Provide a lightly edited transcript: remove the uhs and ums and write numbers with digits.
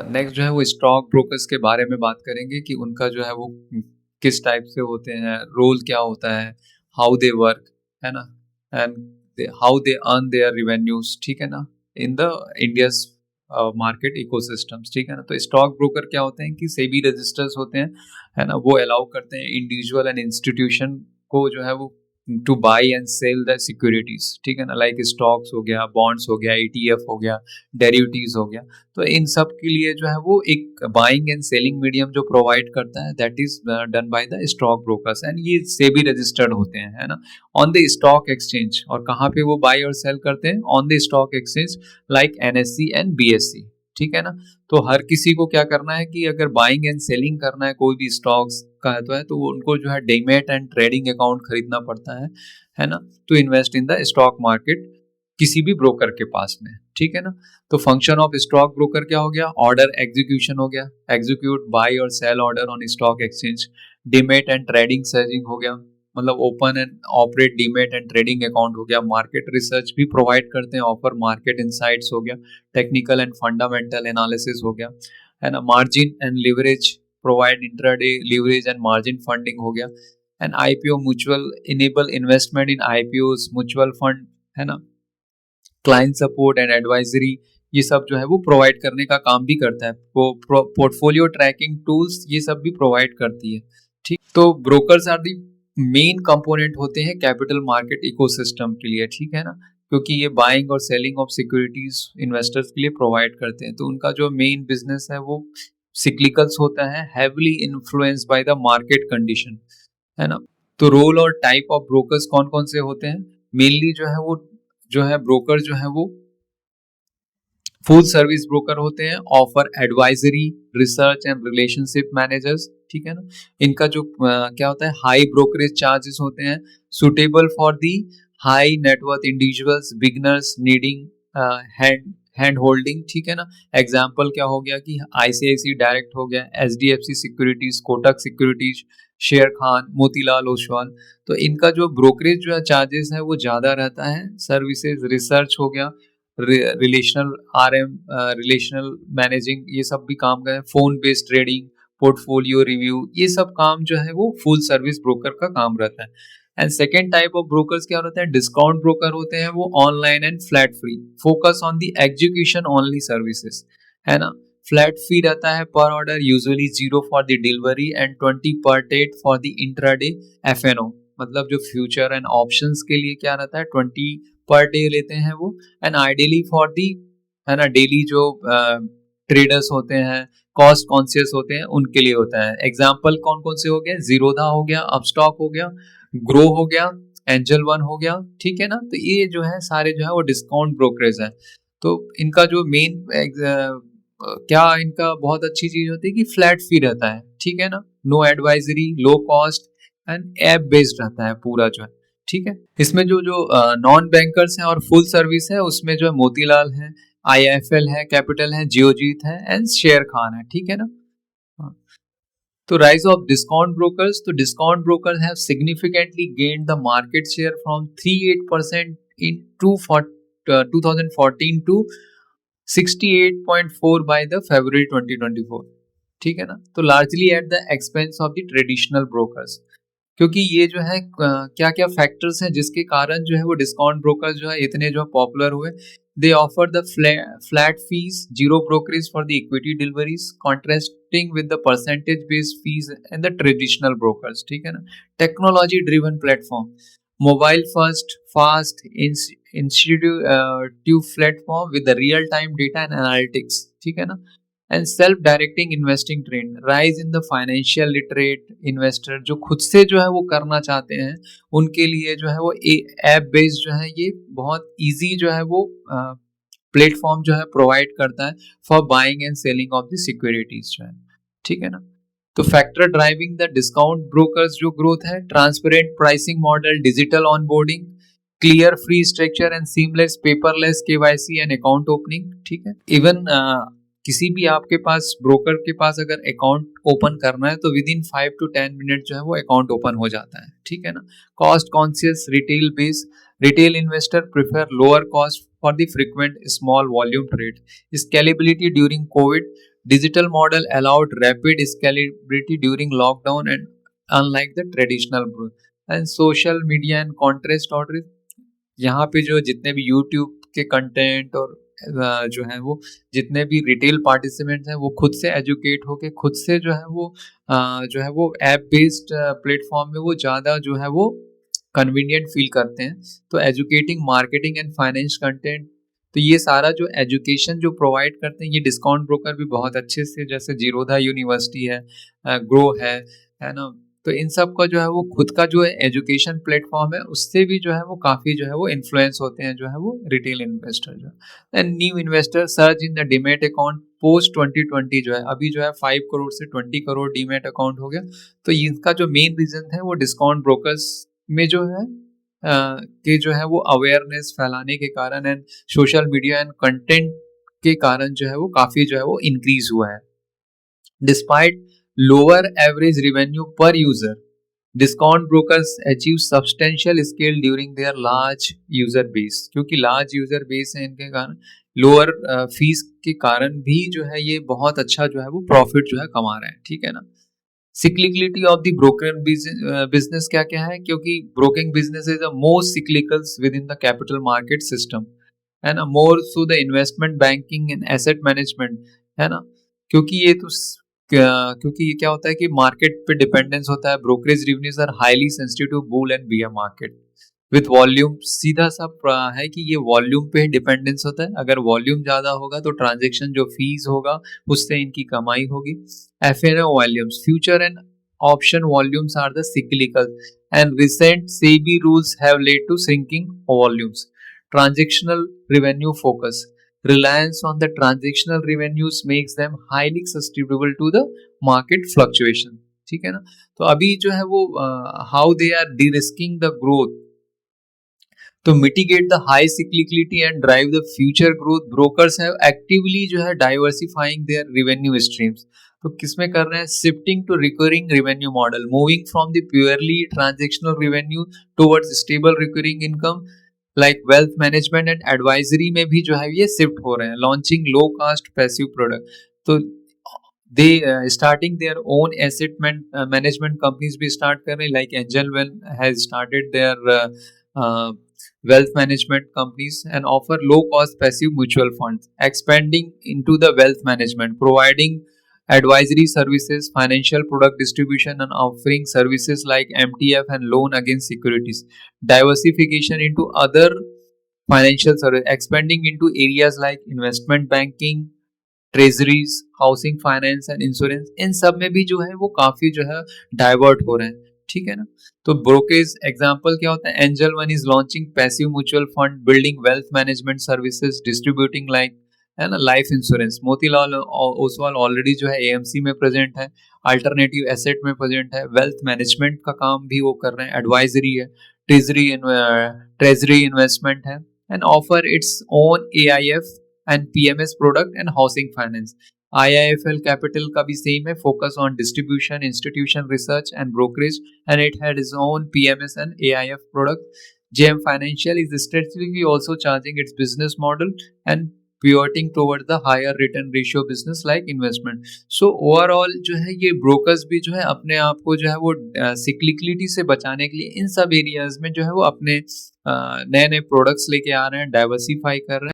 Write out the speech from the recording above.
Next जो है वो स्टॉक ब्रोकर्स के बारे में बात करेंगे कि उनका जो है वो किस टाइप से होते हैं, रोल क्या होता है, हाउ दे वर्क, है ना, and how they earn there revenues, ठीक है ना, in the India's market ecosystems, ठीक है ना। तो स्टॉक ब्रोकर क्या होते हैं कि सेबी रजिस्टर्स होते हैं, है ना, वो अलाउ करते हैं इंडिविजुअल एंड इंस्टीट्यूशन को जो है वो to buy and sell the securities, ठीक है ना, लाइक स्टॉक्स हो गया, बॉन्ड्स हो गया, ETF हो गया, डेरिवेटिव्स हो गया। तो इन सब के लिए जो है वो एक बाइंग एंड सेलिंग मीडियम जो प्रोवाइड करता है, that is done by the stock brokers, and ये सेबी रजिस्टर्ड होते हैं, है ना, ऑन द स्टॉक एक्सचेंज। और कहाँ पे वो बाई और सेल करते हैं? On the stock exchange like NSE and BSE, ठीक है ना। तो हर किसी को क्या करना है कि अगर बाइंग एंड सेलिंग करना है कोई भी स्टॉक्स का है तो उनको जो है डीमैट एंड ट्रेडिंग अकाउंट खरीदना पड़ता है ना, to invest in the stock market किसी भी ब्रोकर के पास में, ठीक है ना। तो फंक्शन ऑफ स्टॉक ब्रोकर क्या हो गया? ऑर्डर एग्जीक्यूशन हो गया, एग्जीक्यूट बाय और sell order on stock exchange. Demat and trading surging हो गया, मतलब open and operate demat and trading account हो गया। मार्केट रिसर्च भी प्रोवाइड करते हैं, ऑफर मार्केट इनसाइट्स हो गया। टेक्निकल एंड फंडामेंटल एनालिसिस हो गया, है ना। Margin and leverage provide intraday leverage and margin funding हो गया। And IPO mutual enable investment in IPOs mutual fund, है ना। क्लाइंट सपोर्ट एंड एडवाइजरी, ये सब जो है वो प्रोवाइड करने का काम भी करता है। पोर्टफोलियो ट्रैकिंग टूल्स ये सब भी प्रोवाइड करती है, ठीक। तो brokers are the main component होते हैं कैपिटल मार्केट इकोसिस्टम के लिए, ठीक है ना, क्योंकि ये बाइंग और सेलिंग ऑफ सिक्योरिटीज इन्वेस्टर्स के लिए प्रोवाइड करते हैं। तो उनका जो मेन बिजनेस है वो सिक्लिकल्स होता है, heavily influenced by the market condition, है ना। तो रोल और टाइप ऑफ ब्रोकर्स कौन कौन से होते हैं? मेनली जो है ब्रोकर जो है वो फुल सर्विस ब्रोकर होते हैं, offer advisory, research and relationship managers, ठीक है ना। इनका जो क्या होता है, हाई ब्रोकरेज चार्जेस होते हैं, suitable for the high net worth individuals, beginners needing hand holding, ठीक है ना। एग्जाम्पल क्या हो गया कि ICICI डायरेक्ट हो गया, HDFC सिक्योरिटीज, कोटक सिक्योरिटीज, शेर खान, मोतीलाल ओसवाल। तो इनका जो ब्रोकरेज जो है चार्जेस है वो ज़्यादा रहता है। सर्विसेज रिसर्च हो गया, रिलेशनल RM, रिलेशनल मैनेजिंग, ये सब भी काम करें, phone based trading, portfolio review, ये सब काम जो है वो फुल सर्विस ब्रोकर का काम रहता है। And second type of brokers क्या होता है? डिस्काउंट ब्रोकर होते हैं, वो online and flat free, focus on the execution only services, है ना। फ्लैट फी रहता है per order, usually 0 for the delivery and 20 per डेट फॉर द इंट्राडे FNO, मतलब जो फ्यूचर एंड ऑप्शंस के लिए क्या रहता है 20 पर डे लेते हैं वो। एंड आइडियली फॉर दी, है ना, डेली जो ट्रेडर्स होते हैं, कॉस्ट कॉन्शियस होते हैं, उनके लिए होता है। एग्जाम्पल कौन कौन से हो गए? जीरोधा हो गया, अपस्टॉक हो गया, ग्रो हो गया, एंजल वन हो गया, ठीक है ना। तो ये जो है सारे जो है वो डिस्काउंट ब्रोकरेज है। तो इनका जो मेन क्या इनका बहुत अच्छी चीज होती है कि फ्लैट फी रहता है, ठीक है ना, no advisory, low cost and app based रहता है पूरा जो है, ठीक है। इसमें जो जो नॉन बैंकर्स हैं और फुल सर्विस है, उसमें जो है मोतीलाल है, IIFL है, कैपिटल है, जियोजीत है एंड शेयर खान है, ठीक है ना। हाँ। तो राइज ऑफ डिस्काउंट ब्रोकर्स, तो discount brokers have significantly gained the market share from 38% in 2014 to 68.4 by the February 2024, ठीक है ना। तो largely at the expense of the traditional brokers, क्योंकि ये जो है क्या क्या फैक्टर्स हैं जिसके कारण जो है वो डिस्काउंट ब्रोकर जो है इतने जो पॉपुलर हुए। They offer the flat fees, zero brokerage for the equity deliveries, contrasting with the percentage based fees and the traditional brokers, ठीक है ना। Technology driven platform, mobile first, fast, intuitive platform with real time data and analytics, ठीक है ना। And self directing investing trend, rise in the financial literate investor, जो खुद से जो है वो करना चाहते हैं, उनके लिए जो है वो ऐप बेस्ड जो है ये बहुत इजी जो है वो प्लेटफॉर्म जो है प्रोवाइड करता है for buying and selling of the securities जो है, ठीक है ना। तो factor driving the discount brokers जो ग्रोथ है, transparent pricing model, digital onboarding, clear free structure and seamless paperless KYC and account opening, ठीक है। इवन किसी भी आपके पास ब्रोकर के पास अगर अकाउंट ओपन करना है तो विद इन 5 to 10 मिनट जो है वो अकाउंट ओपन हो जाता है, ठीक है ना। Cost conscious retail base, retail investor prefer lower cost for the frequent small volume trade, scalability during Covid, Digital model allowed rapid scalability during lockdown and unlike the traditional growth. And social media and contrast order, यहाँ पे जो जितने भी YouTube के content और जो है वो जितने भी रिटेल पार्टिसिपेंट्स हैं वो खुद से एजुकेट होके खुद से जो है वो ऐप बेस्ड प्लेटफॉर्म में वो ज़्यादा जो है वो कन्वीनियंट फील करते हैं। तो educating marketing and finance content, तो ये सारा जो एजुकेशन जो प्रोवाइड करते हैं ये डिस्काउंट ब्रोकर भी बहुत अच्छे से, जैसे जीरोधा यूनिवर्सिटी है, ग्रो है ना। तो इन सब का जो है वो खुद का जो है एजुकेशन प्लेटफॉर्म है, उससे भी जो है वो काफ़ी जो है वो इन्फ्लुएंस होते हैं जो है वो रिटेल इन्वेस्टर जो है। And new investor search in the demat account post 2020 जो है अभी जो है 5 करोड़ से 20 करोड़ डीमैट अकाउंट हो गया। तो इसका जो मेन रीज़न है वो डिस्काउंट ब्रोकर्स में जो है कि जो है वो अवेयरनेस फैलाने के कारण and social media and content के कारण जो है वो काफ़ी जो है वो इंक्रीज हुआ है। Despite lower average revenue per user, discount brokers achieve substantial scale during their large user base, क्योंकि large user base है इनके कारण लोअर फीस के कारण भी जो है ये बहुत अच्छा जो है वो प्रॉफिट जो है कमा रहे हैं, ठीक है ना। Cyclicality of the broker business क्या क्या है, क्योंकि broking business is the most cyclicals within the capital market system, है ना। More so the investment banking and asset management, है ना। क्योंकि ये तो क्योंकि ये क्या होता है कि मार्केट पे डिपेंडेंस होता है। Brokerage revenues are highly sensitive to bull and bear market with volume, सीधा सा है कि ये वॉल्यूम पे डिपेंडेंस होता है। अगर वॉल्यूम ज्यादा होगा तो ट्रांजेक्शन जो फीस होगा उससे इनकी कमाई होगी। FNO volumes, future and option volumes are the cyclical and recent SEBI rules have led to shrinking volumes. Transactional revenue focus, reliance on the transactional revenues makes them highly susceptible to the market fluctuation, ठीक है ना। तो अभी जो है वो how they are de-risking the growth, तो mitigate the high cyclicality and drive the future growth, brokers have actively जो है डाइवर्सिफाइंग देयर रेवेन्यू स्ट्रीम्स। तो किसमें कर रहे हैं, shifting to recurring revenue model, moving from the purely transactional revenue towards stable recurring income like wealth management and advisory में भी जो है ये शिफ्ट हो रहे हैं। Launching low cost passive product, तो they starting their own asset management companies भी स्टार्ट कर रहे हैं, like Angel well has started their wealth management companies and offer low cost passive mutual funds, expanding into the wealth management, providing advisory services, financial product distribution and offering services like MTF and loan against securities, diversification into other financial services, expanding into areas like investment banking, treasuries, housing finance and insurance, इन सब में भी जो है वो काफी जो है डाइवर्ट हो रहे हैं, ठीक है ना। तो ब्रोकेज एग्जांपल क्या होता है, angel one is launching passive mutual fund, building wealth management services, distributing like, है ना, life insurance. Motilal Oswal already जो है एएमसी में प्रेजेंट है, अल्टरनेटिव एसेट में प्रेजेंट है, वेल्थ मैनेजमेंट का काम भी वो कर रहे हैं, एडवाइजरी है, ट्रेजरी इन्वेस्टमेंट है, and offer its own AIF and PMS product and housing finance. IIFL Capital का भी same है, focus on distribution, institution research and brokerage, and it had its own PMS and AIF product. JM Financial is strategically also charging its business model and pivoting toward the higher return ratio business like investment. So overall जो है ये brokers भी जो है अपने आप को जो है वो cyclicality से बचाने के लिए इन सब areas में जो है वो अपने नए नए products लेके आ रहे हैं, diversify कर रहे हैं।